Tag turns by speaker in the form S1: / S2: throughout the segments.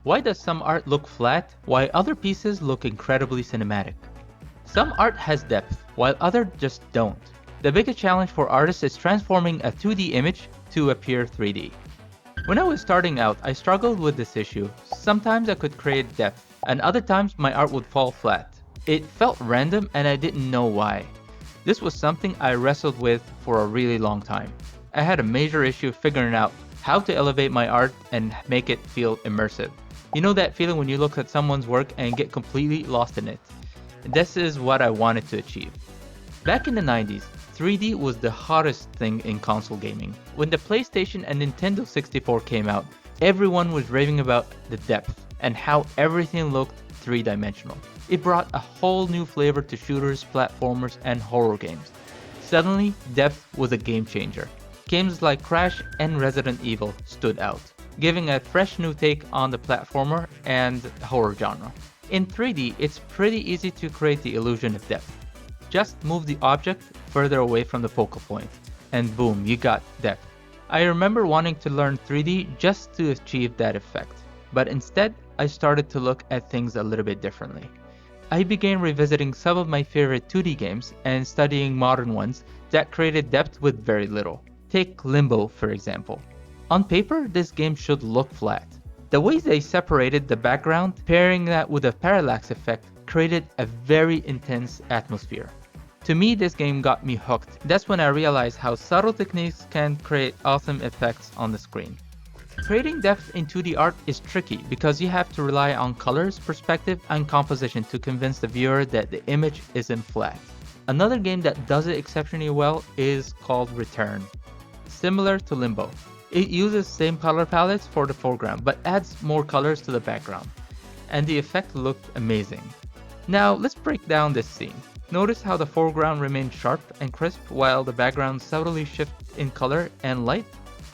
S1: Why does some art look flat while other pieces look incredibly cinematic? Some art has depth while others just don't. The biggest challenge for artists is transforming a 2D image to appear 3D. When I was starting out, I struggled with this issue. Sometimes I could create depth, and other times my art would fall flat. It felt random and I didn't know why. This was something I wrestled with for a really long time. I had a major issue figuring out how to elevate my art and make it feel immersive. You know that feeling when you look at someone's work and get completely lost in it? This is what I wanted to achieve. Back in the 90s, 3D was the hottest thing in console gaming. When the PlayStation and Nintendo 64 came out, everyone was raving about the depth and how everything looked three-dimensional. It brought a whole new flavor to shooters, platformers, and horror games. Suddenly, depth was a game changer. Games like Crash and Resident Evil stood out, giving a fresh new take on the platformer and horror genre. In 3D, it's pretty easy to create the illusion of depth. Just move the object further away from the focal point, and boom, you got depth. I remember wanting to learn 3D just to achieve that effect, but instead, I started to look at things a little bit differently. I began revisiting some of my favorite 2D games and studying modern ones that created depth with very little. Take Limbo, for example. On paper, this game should look flat. The way they separated the background, pairing that with a parallax effect, created a very intense atmosphere. To me, this game got me hooked. That's when I realized how subtle techniques can create awesome effects on the screen. Creating depth in 2D art is tricky because you have to rely on colors, perspective, and composition to convince the viewer that the image isn't flat. Another game that does it exceptionally well is called Return. Similar to Limbo, it uses same color palettes for the foreground but adds more colors to the background, and the effect looked amazing. Now let's break down this scene. Notice how the foreground remains sharp and crisp while the background subtly shifts in color and light?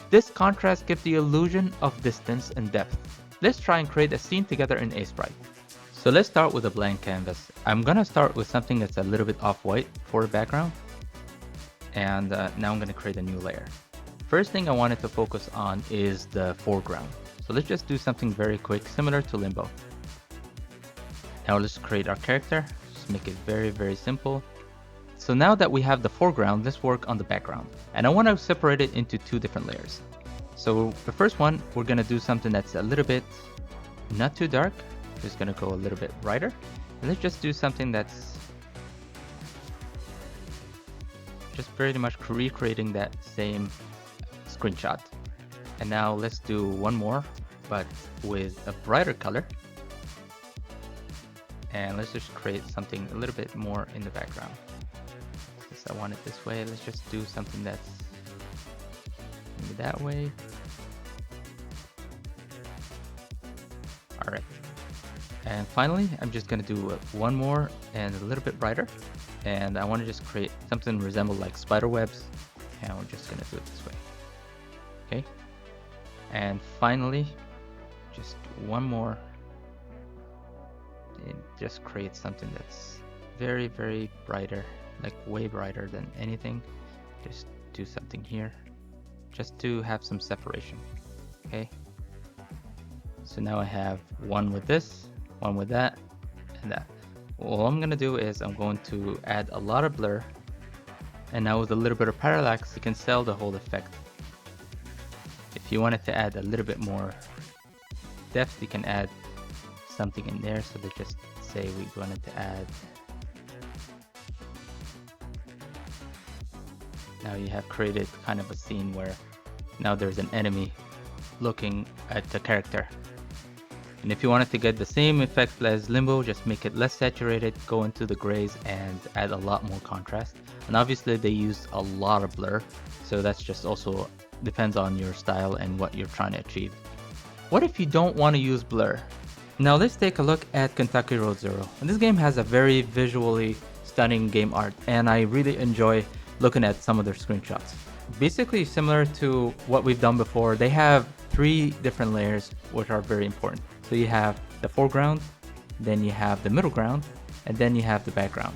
S1: This contrast gives the illusion of distance and depth. Let's try and create a scene together in Aseprite. So let's start with a blank canvas. I'm gonna start with something that's a little bit off-white for the background. And now I'm gonna create a new layer. First thing I wanted to focus on is the foreground. So let's just do something very quick, similar to Limbo. Now let's create our character, just make it very simple. So now that we have the foreground, let's work on the background. And I want to separate it into two different layers. So the first one, we're going to do something that's a little bit not too dark, just going to go a little bit brighter. And let's just do something that's just pretty much recreating that same screenshot. And now let's do one more, but with a brighter color. And let's just create something a little bit more in the background. Since I want it this way, let's just do something that's maybe that way. Alright. And finally, I'm just going to do one more and a little bit brighter. And I want to just create something resemble like spider webs. And we're just going to do it this way. Okay. And finally, just one more. And just create something that's very brighter, like way brighter than anything. Just do something here, just to have some separation. Okay. So now I have one with this, one with that, and that. All I'm gonna do is I'm going to add a lot of blur, and now with a little bit of parallax, you can sell the whole effect. If you wanted to add a little bit more depth, you can add something in there. So let's just say we wanted to add. Now you have created kind of a scene where now there's an enemy looking at the character. And if you wanted to get the same effect as Limbo, just make it less saturated, go into the grays and add a lot more contrast. And obviously they use a lot of blur, so that's just also depends on your style and what you're trying to achieve. What if you don't want to use blur? Now let's take a look at Kentucky Road Zero. And this game has a very visually stunning game art, and I really enjoy looking at some of their screenshots. Basically similar to what we've done before, they have 3 different layers which are very important. So you have the foreground, then you have the middle ground, and then you have the background.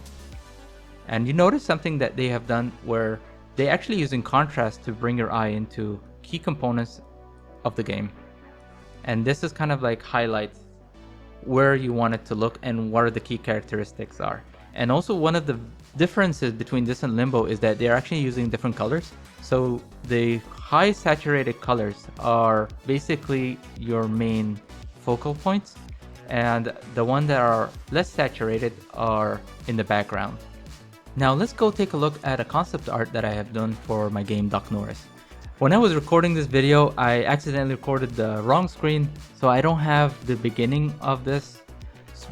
S1: And you notice something that they have done where they actually using contrast to bring your eye into key components of the game. And this is kind of like highlights where you want it to look and what are the key characteristics are. And also one of the differences between this and Limbo is that they're actually using different colors. So the high saturated colors are basically your main focal points, and the ones that are less saturated are in the background. Now let's go take a look at a concept art that I have done for my game Duck Norris. When I was recording this video, I accidentally recorded the wrong screen, so I don't have the beginning of this.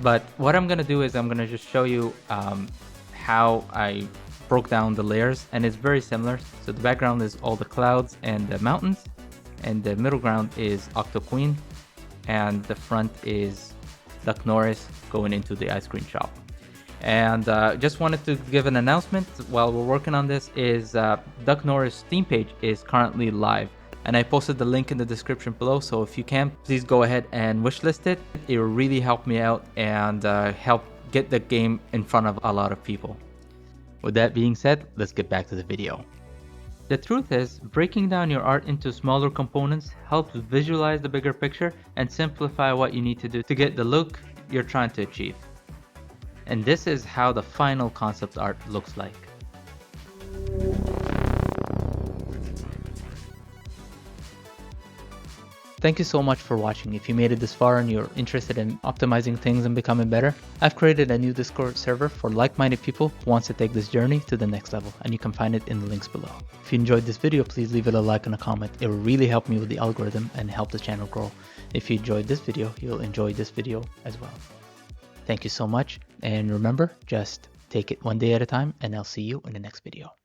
S1: But what I'm gonna do is I'm gonna just show you how I broke down the layers, and it's very similar. So the background is all the clouds and the mountains, and the middle ground is Octo Queen, and the front is Duck Norris going into the ice cream shop. And just wanted to give an announcement while we're working on this is Duck Norris Steam page is currently live, and I posted the link in the description below, so if you can, please go ahead and wishlist it. It will really help me out and help get the game in front of a lot of people. With that being said, let's get back to the video. The truth is, breaking down your art into smaller components helps visualize the bigger picture and simplify what you need to do to get the look you're trying to achieve. And this is how the final concept art looks like. Thank you so much for watching. If you made it this far and you're interested in optimizing things and becoming better, I've created a new Discord server for like-minded people who wants to take this journey to the next level, and you can find it in the links below. If you enjoyed this video, please leave it a like and a comment. It will really help me with the algorithm and help the channel grow. If you enjoyed this video, you'll enjoy this video as well. Thank you so much, and remember, just take it one day at a time, and I'll see you in the next video.